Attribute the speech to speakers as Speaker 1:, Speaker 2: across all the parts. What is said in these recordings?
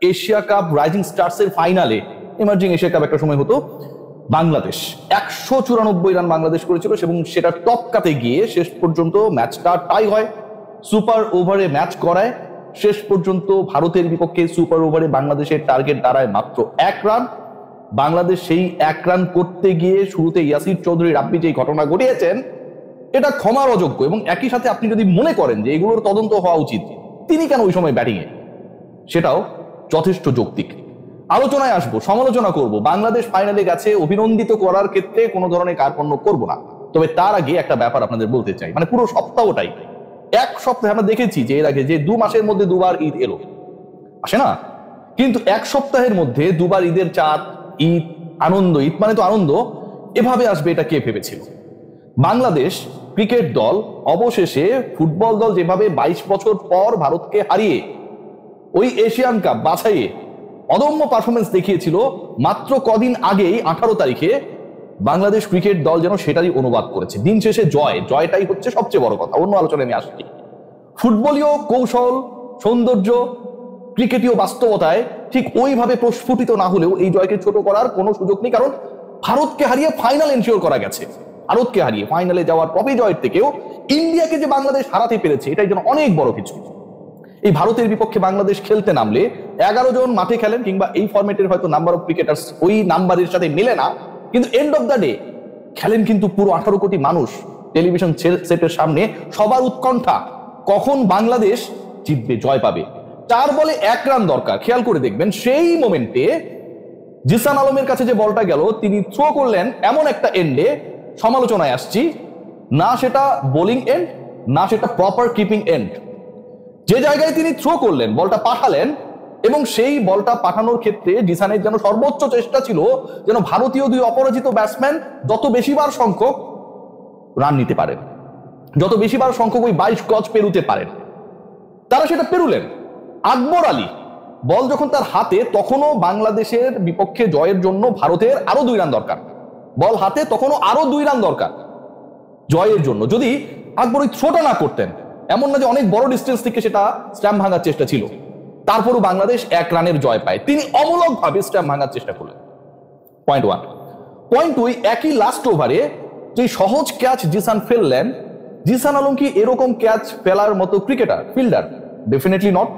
Speaker 1: Asia cup rising stars এর ফাইনালে, emerging Asia cup একটা সময় হতো, বাংলাদেশ 194 রান বাংলাদেশ করেছিল এবং সেটা টপকাতে গিয়ে শেষ পর্যন্ত ম্যাচটা টাই হয়, সুপার ওভারে ম্যাচ করায়। শেষ পর্যন্ত ভারতের বিপক্ষে সুপার ওভারে বাংলাদেশের টার্গেট দাঁড়ায় মাত্র 1 রান। বাংলাদেশ সেই 1 রান করতে গিয়ে শুরুতে ইয়াসির চৌধুরী রাব্বি যে ঘটনা ঘটিয়েছেন এটা ক্ষমার অযোগ্য। এবং একই সাথে আপনি যদি মনে করেন যে এগুলোর তদন্ত হওয়া উচিত, তিনি কেন ওই সময় ব্যাটিংয়ে, সেটাও যথেষ্ট যৌক্তিক। আলোচনায় আসবো, সমালোচনা করব, বাংলাদেশ ফাইনালে গেছে, অভিনন্দিত করার ক্ষেত্রে কোনো ধরনের কার্পণ্য করব না। তবে তার আগে একটা ব্যাপার আপনাদের বলতে চাই, মানে পুরো সপ্তাহটাই, এক সপ্তাহে আমরা দেখেছি যে এর আগে যে 2 মাসের মধ্যে 2 বার ঈদ এলো, আসে না? কিন্তু এক সপ্তাহের মধ্যে 2 বার ঈদের চাঁদ, ঈদ, আনন্দ, ঈদ মানে তো আনন্দ, এভাবে আসবে এটা কে ভেবেছিল? বাংলাদেশ ক্রিকেট দল অবশেষে ফুটবল দল যেভাবে 22 বছর পর ভারতকে হারিয়ে ওই এশিয়ান কাপ বাছাইয়ে অদম্য পারফরমেন্স দেখিয়েছিল, মাত্র কদিন আগেই 18 তারিখে বাংলাদেশ ক্রিকেট দল যেন সেটারই অনুবাদ করেছে। দিন শেষে জয়টাই হচ্ছে সবচেয়ে বড় কথা, অন্য আলোচনায় আমি আসছি। ফুটবলীয় কৌশল, সৌন্দর্য, ক্রিকেটীয় বাস্তবতায় ঠিক ওইভাবে প্রস্ফুটিত না হলেও এই জয়কে ছোট করার কোনো সুযোগ নেই, কারণ ভারতকে হারিয়ে ফাইনাল এনশিওর করা গেছে। ভারতকে হারিয়ে ফাইনালে যাওয়ার ট্রফি জয়ের থেকেও ইন্ডিয়াকে যে বাংলাদেশ হারাতে পেরেছে, এটাই যেন অনেক বড় কিছু। এই ভারতের বিপক্ষে বাংলাদেশ খেলতে নামলে 11 জন মাঠে খেলেন, কিংবা এই ফরম্যাটের হয়তো নাম্বার অফ ক্রিকেটার্স ওই নাম্বারের সাথে মেলে না, কিন্তু এন্ড অফ দ্য ডে খেলেন কিন্তু পুরো 18 কোটি মানুষ টেলিভিশন সেটের সামনে। সবার উৎকণ্ঠা কখন বাংলাদেশ জিতবে, জয় পাবে। 4 বলে 1 রান দরকার। খেয়াল করে দেখবেন সেই মোমেন্টে জিসান আলমের কাছে যে বলটা গেল, তিনি থ্রো করলেন এমন একটা এন্ডে, সমালোচনায় আসছি না, সেটা বোলিং এন্ড না সেটা প্রপার কিপিং এন্ড। যে জায়গায় তিনি থ্রো করলেন, বলটা পাঠালেন, এবং সেই বলটা পাঠানোর ক্ষেত্রে জিসানের যেন সর্বোচ্চ চেষ্টা ছিল যেন ভারতীয় 2 অপরাজিত ব্যাটসম্যান যত বেশিবার সংখ্যক রান নিতে পারেন, যত বেশিবার সংখ্যক ওই 22 গজ পেরুতে পারেন। তারা সেটা পেরুলেন। আকবর আলী বল যখন তার হাতে, তখনও বাংলাদেশের বিপক্ষে জয়ের জন্য ভারতের আরো 2 রান দরকার। বল হাতে তখনও আরো 2 রান দরকার জয়ের জন্য। যদি আকবর ওই থ্রোটা না করতেন, এমন না যে অনেক বড় ডিস্টেন্স থেকে সেটা স্ট্যাম্প ভাঙার চেষ্টা ছিল, তারপরও বাংলাদেশ 1 রানের জয় পায়। তিনি অমূলকভাবে স্ট্যাম্প ভাঙার চেষ্টা করলেন। পয়েন্ট 1। পয়েন্ট 2, একই লাস্ট ওভারে যে সহজ ক্যাচ জিসান ফেললেন, জিসান আলম কি এরকম ক্যাচ ফেলার মতো ক্রিকেটার, ফিল্ডার? Definitely not.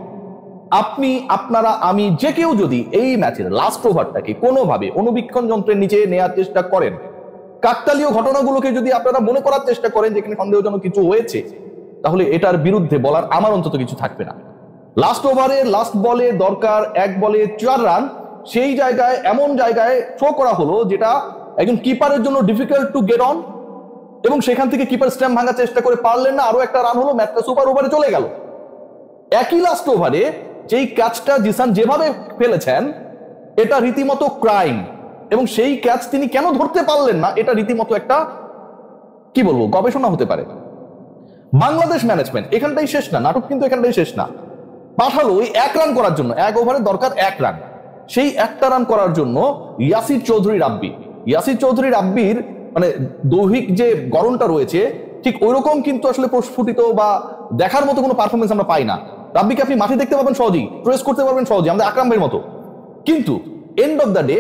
Speaker 1: আপনি, আপনারা, আমি, যে কেউ যদি এই ম্যাচের লাস্ট ওভারটাকে কোনোভাবে অনুবীক্ষণ যন্ত্রের নিচে নেওয়ার চেষ্টা করেন, কাকতালীয় ঘটনাগুলোকে যদি আপনারা মনে করার চেষ্টা করেন যেখানে সন্দেহজনক কিছু হয়েছে, তাহলে এটার বিরুদ্ধে বলার আমার অন্তত কিছু থাকবে না। লাস্ট ওভারে লাস্ট বলে দরকার 1 বলে 4 রান, সেই জায়গায় এমন জায়গায় থ্রো করা হলো যেটা একজন কিপারের জন্য ডিফিকাল্ট টু গেট অন, এবং সেখান থেকে কিপার স্ট্যাম্প ভাঙার চেষ্টা করে পারলেন না, আরো একটা রান হলো, ম্যাচটা সুপার ওভারে চলে গেল। একই লাস্ট ওভারে যেই ক্যাচটা জিসান যেভাবে ফেলেছেন, এটা রীতিমতো ক্রাইম, এবং সেই ক্যাচ তিনি কেন ধরতে পারলেন না, এটা রীতিমতো একটা কি বলবো গবেষণা হতে পারে। বাংলাদেশ ম্যানেজমেন্ট এখানটাই শেষ না, নাটক কিন্তু এখানটাই শেষ না। পাঠালো ওই 1 রান করার জন্য, 1 ওভারে দরকার 1 রান, সেই 1টা রান করার জন্য ইয়াসির চৌধুরী রাব্বির মানে দৈহিক যে গড়নটা রয়েছে, ঠিক ওইরকম কিন্তু আসলে প্রস্ফুটিত বা দেখার মতো কোনো পারফরমেন্স আমরা পাই না। রাব্বিকে আপনি মাঠে দেখতে পাবেন সহজেই, ট্রেস করতে পারবেন সহজেই, আমাদের আকরাম ভাইয়ের মতো, কিন্তু এন্ড অফ দ্য ডে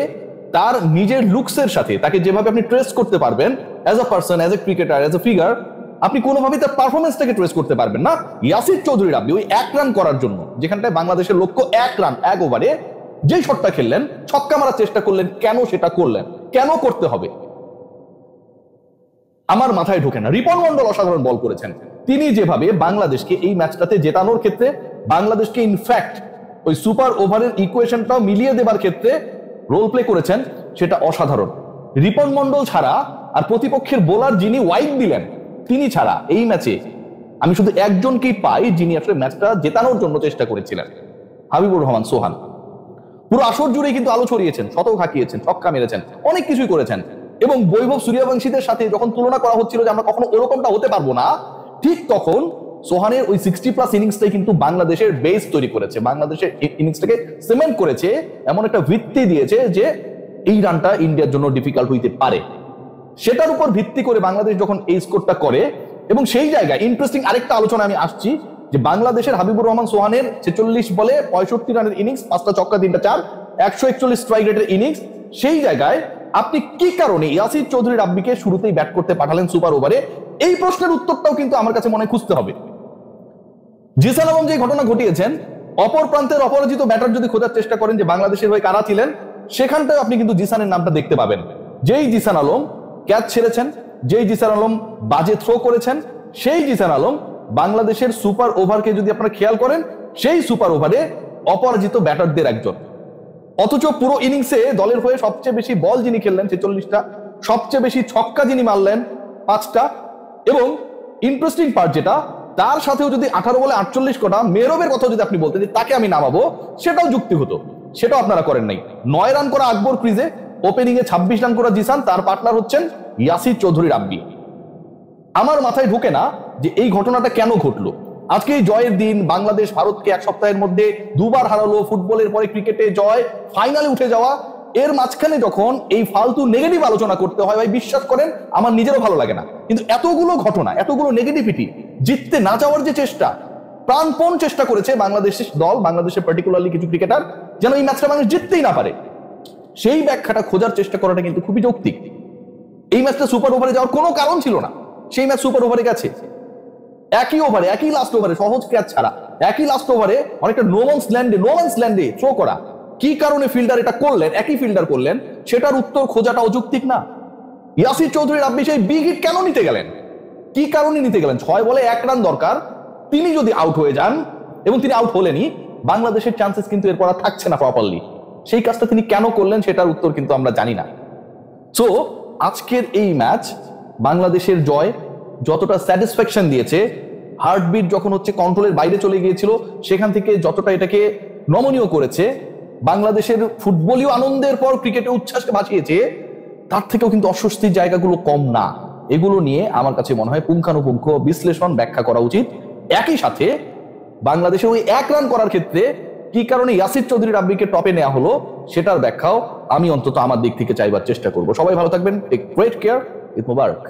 Speaker 1: তার নিজের লুকসের সাথে তাকে যেভাবে আপনি ট্রেস করতে পারবেন as a person, as a cricketer, as a figure, আপনি কোনোভাবেই তার পারফরমেন্সটাকে ট্রেস করতে পারবেন না। ইয়াসির চৌধুরী রাব্বি ওই 1 রান করার জন্য, যেখানটায় বাংলাদেশের লক্ষ্য 1 রান 1 ওভারে, যেই শটটা খেললেন, ছক্কা মারার চেষ্টা করলেন, কেন সেটা করলেন, কেন করতে হবে আমার মাথায় ঢোকে না। রিপন মন্ডল অসাধারণ বল করেছেন। তিনি যেভাবে বাংলাদেশকে এই ম্যাচটাতে জেতানোর ক্ষেত্রে, বাংলাদেশকে ইনফ্যাক্ট ওই সুপার ওভারের ইকুয়েশনটাও মিলিয়ে দেবার ক্ষেত্রে রোল প্লে করেছেন, সেটা অসাধারণ। রিপন মন্ডল ছাড়া আর প্রতিপক্ষের বোলার যিনি ওয়াইড দিলেন, তিনি ছাড়া এই ম্যাচে আমি শুধু একজনকেই পাই যিনি আসলে ম্যাচটা জেতানোর জন্য চেষ্টা করেছিলেন, হাবিবুর রহমান সোহান। পুরো আসর জুড়েই কিন্তু আলো ছড়িয়েছেন, শতক হাঁকিয়েছেন, ছক্কা মেরেছেন, অনেক কিছুই করেছেন। এবং বৈভব সূর্যবংশীদের সাথে যখন তুলনা করা হচ্ছিল যে আমরা কখনো ওরকমটা হতে পারবো না, ঠিক তখন সোহানের ওই 60+ ইনিংসটাই কিন্তু বাংলাদেশের বেস তৈরি করেছে, বাংলাদেশের ইনিংসটাকে সিমেন্ট করেছে, এমন একটা ভিত্তি দিয়েছে যে এই রানটা ইন্ডিয়ার জন্য ডিফিকাল্ট হইতে পারে। সেটার উপর ভিত্তি করে বাংলাদেশ যখন এই স্কোরটা করে, এবং সেই জায়গায় ইন্টারেস্টিং আরেকটা আলোচনা আমি আসছি, যে বাংলাদেশের হাবিবুর রহমান সোহানের 46 বলে 65 রানের ইনিংস, 5টা ছক্কা 3টা চার, 141 স্ট্রাইক রেটের ইনিংস, সেই জায়গায় আপনি কি কারণে ইয়াসির চৌধুরী রাব্বিকে শুরুতেই ব্যাট করতে পাঠালেন সুপার ওভারে? এই প্রশ্নের উত্তরটাও কিন্তু আমার কাছে মনে হয় খুঁজতে হবে। জিসান আলম যে ঘটনা ঘটিয়েছেন, অপর প্রান্তের অপরাজিত ব্যাটার যদি খোঁজার চেষ্টা করেন যে বাংলাদেশের হয়ে কারা ছিলেন, সেখানটায় আপনি কিন্তু জিসানের নামটা দেখতে পাবেন। যেই জিসান আলম ক্যাচ ছেড়েছেন, যেই জিসান আলম বাজে থ্রো করেছেন, সেই জিসান আলম বাংলাদেশের সুপার ওভারকে যদি আপনারা খেয়াল করেন, সেই সুপার ওভারে অপরাজিত ব্যাটারদের একজন। অথচ পুরো ইনিংসে দলের হয়ে সবচেয়ে বেশি বল যিনি খেললেন 46টা, সবচেয়ে বেশি ছক্কা যিনি মারলেন 5টা, এবং ইন্টারেস্টিং পার্ট যেটা, তার সাথেও যদি 18 বলে 48 কটা মেহরবের কথা যদি আপনি বলতেন যে তাকে আমি নামাবো, সেটাও যুক্তি হতো। সেটাও আপনারা করেন নাই। 9 রান করা আকবর ক্রিজে, ওপেনিং এ 26 রান করা জিসান, তার পার্টনার হচ্ছেন ইয়াসির চৌধুরী রাব্বি। আমার মাথায় ঢোকে না যে এই ঘটনাটা কেন ঘটলো। আজকে এই জয়ের দিন, বাংলাদেশ ভারতকে এক সপ্তাহের মধ্যে দুবার হারালো, ফুটবলের পরে ক্রিকেটে জয়, ফাইনালে উঠে যাওয়া, এর মাঝখানে যখন এই ফালতু নেগেটিভ আলোচনা করতে হয়, ভাই বিশ্বাস করেন আমার নিজেরও ভালো লাগে না। কিন্তু এতগুলো ঘটনা, এতগুলো নেগেটিভিটি, জিততে না যাওয়ার যে চেষ্টা, প্রাণপণ চেষ্টা করেছে বাংলাদেশের দল, বাংলাদেশের পার্টিকুলারলি কিছু ক্রিকেটার, যেন এই ম্যাচটা বাংলাদেশ জিততেই না পারে, সেই ব্যাখ্যাটা খোঁজার চেষ্টা করাটা কিন্তু খুবই যৌক্তিক। এই ম্যাচটা সুপার ওভারে যাওয়ার কোনো কারণ ছিল না, সেই ম্যাচ সুপার ওভারে গেছে। একই ওভারে, একই লাস্ট ওভারে, সহজ ক্যাচ ছাড়া একই লাস্ট ওভারে অনেকটা নোম্যান্স ল্যান্ডে থ্রো করা, কি কারণে ফিল্ডার এটা করলেন, একই ফিল্ডার করলেন, সেটার উত্তর খোঁজাটা অযৌক্তিক না? ইয়াসির চৌধুরী রাব্বি সেই বিগ হিট কেন নিতে গেলেন, কি কারণে নিতে গেলেন? 6 বলে 1 রান দরকার, তিনি যদি আউট হয়ে যান, এবং তিনি আউট হলেনই, বাংলাদেশের চান্সেস কিন্তু এরপর আর থাকছে না প্রপারলি। সেই কাজটা তিনি কেন করলেন সেটার উত্তর কিন্তু আমরা জানি না। সো আজকের এই ম্যাচ বাংলাদেশের জয় যতটা স্যাটিসফ্যাকশন দিয়েছে, হার্টবিট যখন হচ্ছে কন্ট্রোলের বাইরে চলে গিয়েছিল, সেখান থেকে যতটা এটাকে নমনীয় করেছে, বাংলাদেশের ফুটবলীয় আনন্দের পর ক্রিকেটে উচ্ছ্বাসকে ভাসিয়েছে, তার থেকেও কিন্তু অস্বস্তির জায়গাগুলো কম না। এগুলো নিয়ে আমার কাছে মনে হয় পুঙ্খানুপুঙ্খ বিশ্লেষণ ব্যাখ্যা করা উচিত। একই সাথে বাংলাদেশের ওই 1 রান করার ক্ষেত্রে কি কারণে ইয়াসির চৌধুরী রাব্বিকে টপে নেওয়া হলো, সেটার ব্যাখ্যাও আমি অন্তত আমার দিক থেকে চাইবার চেষ্টা করব। সবাই ভালো থাকবেন, টেক গ্রেট কেয়ার, ঈদ মোবারক।